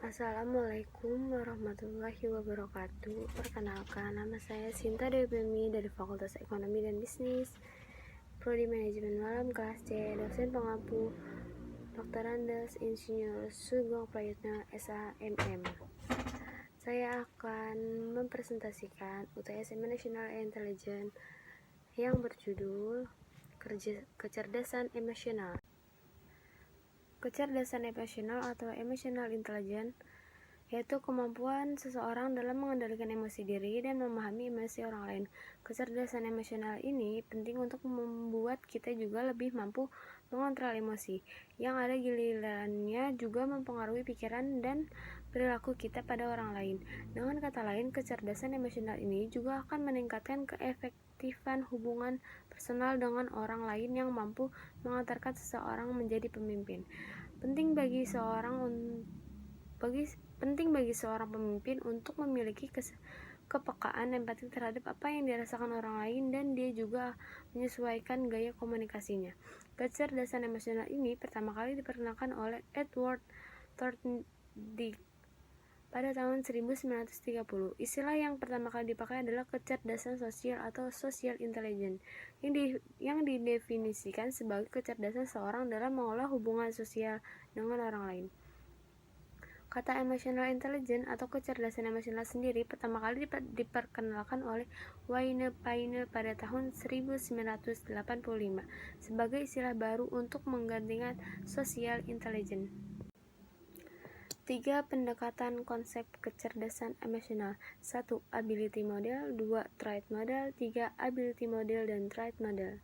Assalamualaikum warahmatullahi wabarakatuh. Perkenalkan, nama saya Sinta Dewi Pemi dari Fakultas Ekonomi dan Bisnis, Prodi Manajemen Malam kelas C, dosen pengampu Dr. Andes Insinyur Sugeng Prayitno SHMM. Saya akan mempresentasikan UTS National Intelligence yang berjudul Kecerdasan Emosional. Kecerdasan emosional atau emotional intelligence yaitu kemampuan seseorang dalam mengendalikan emosi diri dan memahami emosi orang lain. Kecerdasan emosional ini penting untuk membuat kita juga lebih mampu mengontrol emosi, yang ada gilirannya juga mempengaruhi pikiran dan perilaku kita pada orang lain. Dengan kata lain, kecerdasan emosional ini juga akan meningkatkan keefektifan hubungan personal dengan orang lain yang mampu mengantarkan seseorang menjadi pemimpin. Penting bagi seorang pemimpin untuk memiliki kepekaan empati terhadap apa yang dirasakan orang lain, dan dia juga menyesuaikan gaya komunikasinya. Kecerdasan emosional ini pertama kali diperkenalkan oleh Edward Thorndike pada tahun 1930. Istilah yang pertama kali dipakai adalah kecerdasan sosial atau social intelligence, yang didefinisikan sebagai kecerdasan seorang dalam mengolah hubungan sosial dengan orang lain. Kata emotional intelligence atau kecerdasan emosional sendiri pertama kali diperkenalkan oleh Wayne Payne pada tahun 1985 sebagai istilah baru untuk menggantikan social intelligence. 3 pendekatan konsep kecerdasan emosional. 1. Ability model. 2. Trait model. 3. Ability model dan trait model.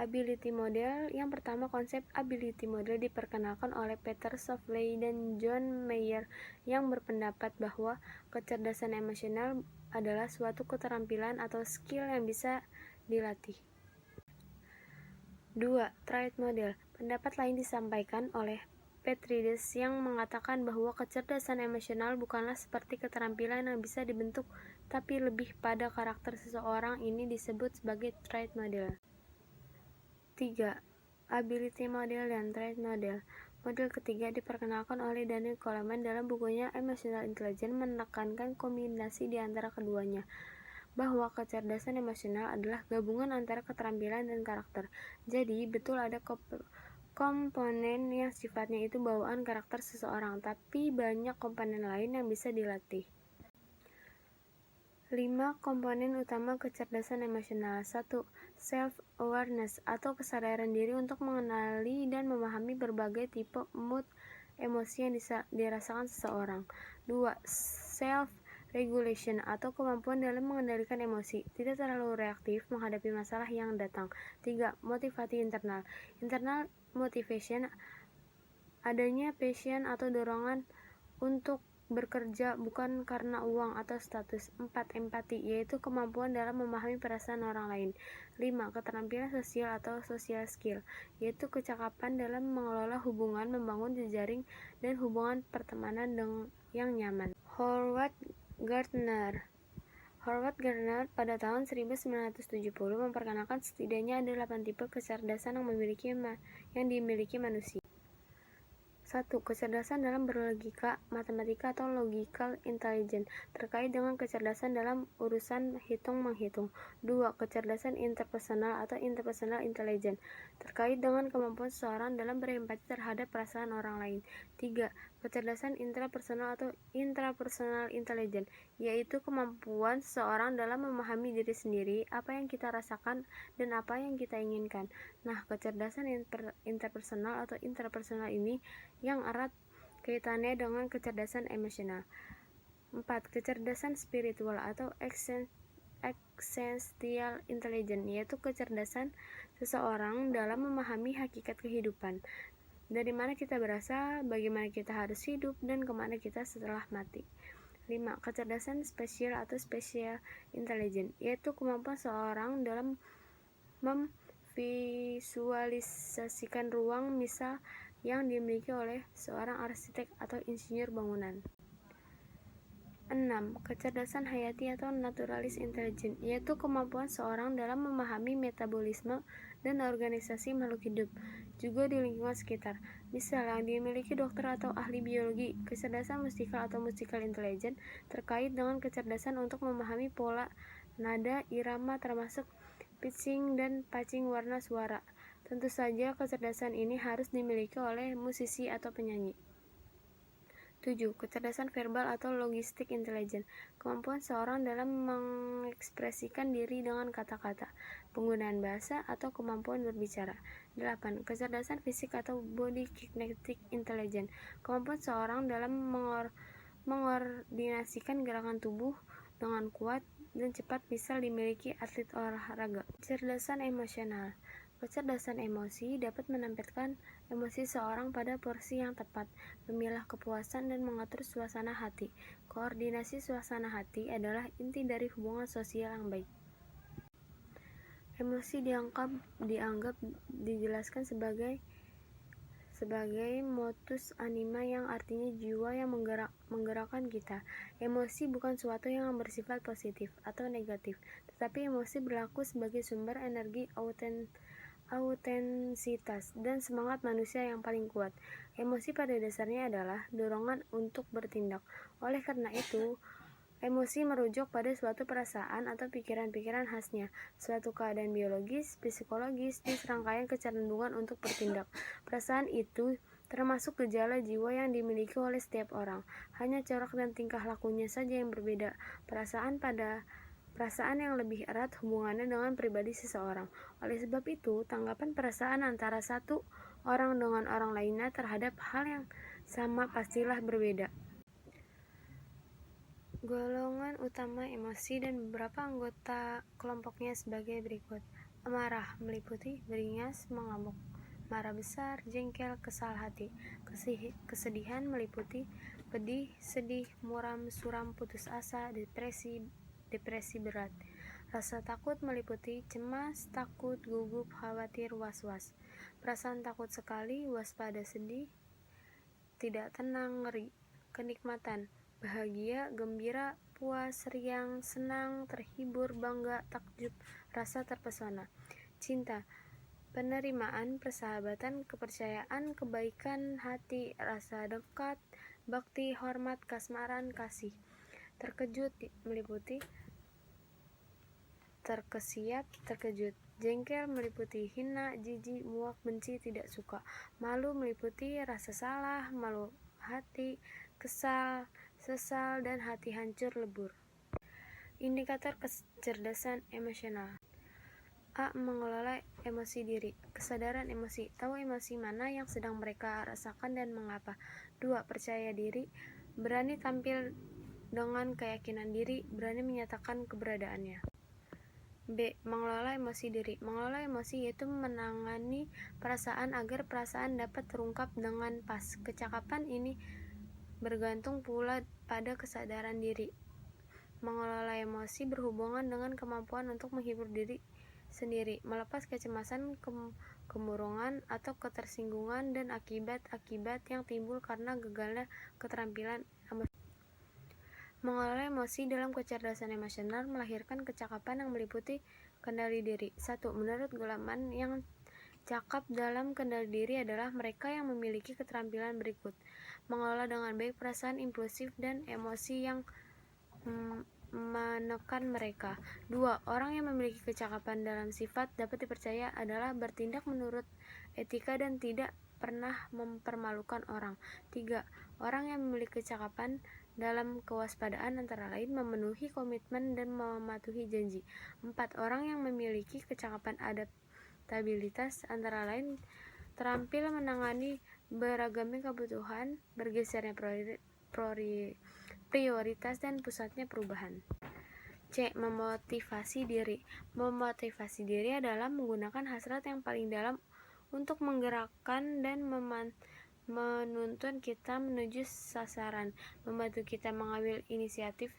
Ability model. Yang pertama, konsep ability model diperkenalkan oleh Peter Sofley dan John Mayer, yang berpendapat bahwa kecerdasan emosional adalah suatu keterampilan atau skill yang bisa dilatih. 2. Trait model. Pendapat lain disampaikan oleh Petrides, yang mengatakan bahwa kecerdasan emosional bukanlah seperti keterampilan yang bisa dibentuk, tapi lebih pada karakter seseorang. Ini disebut sebagai trait model. 3. Ability model dan trait model. Model ketiga diperkenalkan oleh Daniel Goleman dalam bukunya Emotional Intelligence, menekankan kombinasi di antara keduanya, bahwa kecerdasan emosional adalah gabungan antara keterampilan dan karakter. Jadi, betul ada komponen yang sifatnya itu bawaan karakter seseorang, tapi banyak komponen lain yang bisa dilatih. 5 komponen utama kecerdasan emosional. 1. Self-awareness atau kesadaran diri untuk mengenali dan memahami berbagai tipe mood emosi yang dirasakan seseorang. 2. Self-regulation atau kemampuan dalam mengendalikan emosi, tidak terlalu reaktif menghadapi masalah yang datang. 3. Motivasi internal. Internal motivation, adanya passion atau dorongan untuk bekerja bukan karena uang atau status. 4. Empati, yaitu kemampuan dalam memahami perasaan orang lain. 5. Keterampilan sosial atau social skill, yaitu kecakapan dalam mengelola hubungan, membangun jejaring dan hubungan pertemanan yang nyaman. Howard Gardner pada tahun 1970 memperkenalkan setidaknya ada 8 tipe kecerdasan yang dimiliki manusia. 1. Kecerdasan dalam berlogika, matematika atau logical intelligence, terkait dengan kecerdasan dalam urusan hitung-menghitung. 2. Kecerdasan interpersonal atau interpersonal intelligence, terkait dengan kemampuan seseorang dalam berempati terhadap perasaan orang lain. 3. Kecerdasan intrapersonal atau intrapersonal intelligence, yaitu kemampuan seseorang dalam memahami diri sendiri, apa yang kita rasakan, dan apa yang kita inginkan. Nah, kecerdasan interpersonal atau intrapersonal ini yang erat kaitannya dengan kecerdasan emosional. 4. Kecerdasan spiritual atau existential intelligence, yaitu kecerdasan seseorang dalam memahami hakikat kehidupan, dari mana kita berasal, bagaimana kita harus hidup, dan kemana kita setelah mati. 5. Kecerdasan spesial atau special intelligence, yaitu kemampuan seseorang dalam memvisualisasikan ruang, misal yang dimiliki oleh seorang arsitek atau insinyur bangunan. 6. Kecerdasan hayati atau naturalis intelligence, yaitu kemampuan seorang dalam memahami metabolisme dan organisasi makhluk hidup, juga di lingkungan sekitar. Misal yang dimiliki dokter atau ahli biologi, kecerdasan musikal atau musical intelligence terkait dengan kecerdasan untuk memahami pola, nada, irama termasuk pitching dan patching warna suara. Tentu saja kecerdasan ini harus dimiliki oleh musisi atau penyanyi. 7. Kecerdasan verbal atau logistik intelligence, kemampuan seorang dalam mengekspresikan diri dengan kata-kata, penggunaan bahasa, atau kemampuan berbicara. 8. Kecerdasan fisik atau body kinetic intelligence, kemampuan seorang dalam mengordinasikan gerakan tubuh dengan kuat dan cepat, misal dimiliki atlet olahraga. Kecerdasan emosional. Kecerdasan emosi dapat menempatkan emosi seorang pada porsi yang tepat, memilah kepuasan dan mengatur suasana hati. Koordinasi suasana hati adalah inti dari hubungan sosial yang baik. Emosi dianggap dijelaskan sebagai motus anima, yang artinya jiwa yang menggerakkan kita. Emosi bukan suatu yang bersifat positif atau negatif, tetapi emosi berlaku sebagai sumber energi autensitas dan semangat manusia yang paling kuat. Emosi pada dasarnya adalah dorongan untuk bertindak. Oleh karena itu, emosi merujuk pada suatu perasaan atau pikiran-pikiran khasnya, suatu keadaan biologis, psikologis, dan serangkaian kecenderungan untuk bertindak. Perasaan itu termasuk gejala jiwa yang dimiliki oleh setiap orang. Hanya corak dan tingkah lakunya saja yang berbeda. Perasaan yang lebih erat hubungannya dengan pribadi seseorang. Oleh sebab itu, tanggapan perasaan antara satu orang dengan orang lainnya terhadap hal yang sama pastilah berbeda. Golongan utama emosi dan beberapa anggota kelompoknya sebagai berikut. Amarah meliputi beringas, mengamuk, marah besar, jengkel, kesal hati. Kesedihan meliputi pedih, sedih, muram, suram, putus asa, depresi berat. Rasa takut meliputi cemas, takut, gugup, khawatir, was-was. Perasaan takut sekali, waspada, sedih, tidak tenang, ngeri. Kenikmatan, bahagia, gembira, puas, riang, senang, terhibur, bangga, takjub, rasa terpesona. Cinta, penerimaan, persahabatan, kepercayaan, kebaikan hati, rasa dekat, bakti, hormat, kasmaran, kasih. Terkejut meliputi terkesiap, terkejut. Jengkel meliputi hina, jijik, muak, benci, tidak suka. Malu meliputi rasa salah, malu hati, kesal, sesal, dan hati hancur lebur. Indikator kecerdasan emosional. A. Mengelola emosi diri. Kesadaran emosi. Tahu emosi mana yang sedang mereka rasakan dan mengapa. 2. Percaya diri. Berani tampil dengan keyakinan diri, berani menyatakan keberadaannya. B. Mengelola emosi diri. Mengelola emosi yaitu menangani perasaan agar perasaan dapat terungkap dengan pas. Kecakapan ini bergantung pula pada kesadaran diri. Mengelola emosi berhubungan dengan kemampuan untuk menghibur diri sendiri, melepas kecemasan, kemurungan, atau ketersinggungan dan akibat-akibat yang timbul karena gagalnya keterampilan emosi. Mengelola emosi dalam kecerdasan emosional melahirkan kecakapan yang meliputi kendali diri. 1. Menurut Goleman, yang cakap dalam kendali diri adalah mereka yang memiliki keterampilan berikut: mengelola dengan baik perasaan impulsif dan emosi yang menekan mereka. 2. Orang yang memiliki kecakapan dalam sifat dapat dipercaya adalah bertindak menurut etika dan tidak pernah mempermalukan orang. 3. Orang yang memiliki kecakapan dalam kewaspadaan antara lain memenuhi komitmen dan mematuhi janji. 4. Orang yang memiliki kecakapan adaptabilitas antara lain terampil menangani beragamnya kebutuhan, bergesernya prioritas dan pusatnya perubahan. C. Memotivasi diri. Memotivasi diri adalah menggunakan hasrat yang paling dalam untuk menggerakkan dan menuntun kita menuju sasaran, membantu kita mengambil inisiatif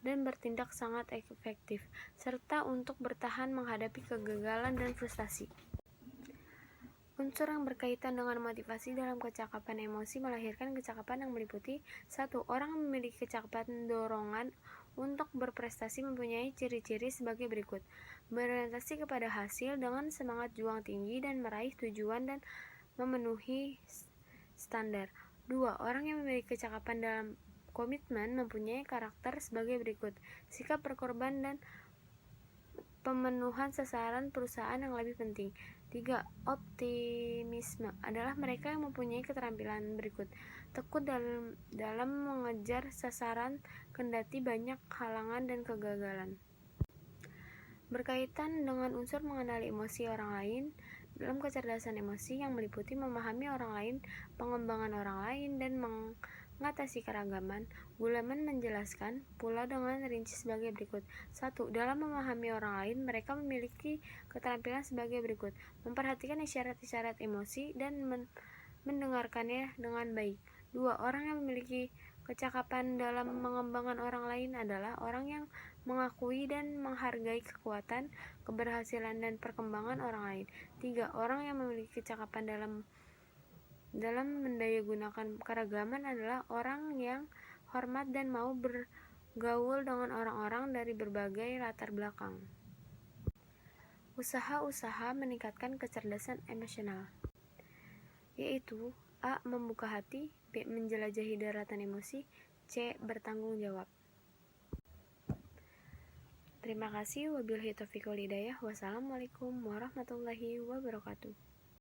dan bertindak sangat efektif, serta untuk bertahan menghadapi kegagalan dan frustasi. Unsur yang berkaitan dengan motivasi dalam kecakapan emosi melahirkan kecakapan yang meliputi 1. Orang yang memiliki kecakapan dorongan untuk berprestasi mempunyai ciri-ciri sebagai berikut. Berorientasi kepada hasil dengan semangat juang tinggi dan meraih tujuan dan memenuhi standar. 2. Orang yang memiliki kecakapan dalam komitmen mempunyai karakter sebagai berikut. Sikap berkorban dan pemenuhan sasaran perusahaan yang lebih penting. 3. Optimisme adalah mereka yang mempunyai keterampilan berikut. Tekun dalam mengejar sasaran kendati banyak halangan dan kegagalan. Berkaitan dengan unsur mengenali emosi orang lain dalam kecerdasan emosi yang meliputi memahami orang lain, pengembangan orang lain, dan mengatasi keragaman, Goleman menjelaskan pula dengan rinci sebagai berikut. 1. Dalam memahami orang lain, mereka memiliki keterampilan sebagai berikut. Memperhatikan isyarat-isyarat emosi dan mendengarkannya dengan baik. 2. Orang yang memiliki kecakapan dalam mengembangkan orang lain adalah orang yang mengakui dan menghargai kekuatan, keberhasilan, dan perkembangan orang lain. 3. Orang yang memiliki kecakapan dalam mendayagunakan keragaman adalah orang yang hormat dan mau bergaul dengan orang-orang dari berbagai latar belakang. Usaha-usaha meningkatkan kecerdasan emosional, yaitu A. Membuka hati, B. Menjelajahi daratan emosi, C. Bertanggung jawab. Terima kasih. Wabillahi taufiq wal hidayah. Wassalamualaikum warahmatullahi wabarakatuh.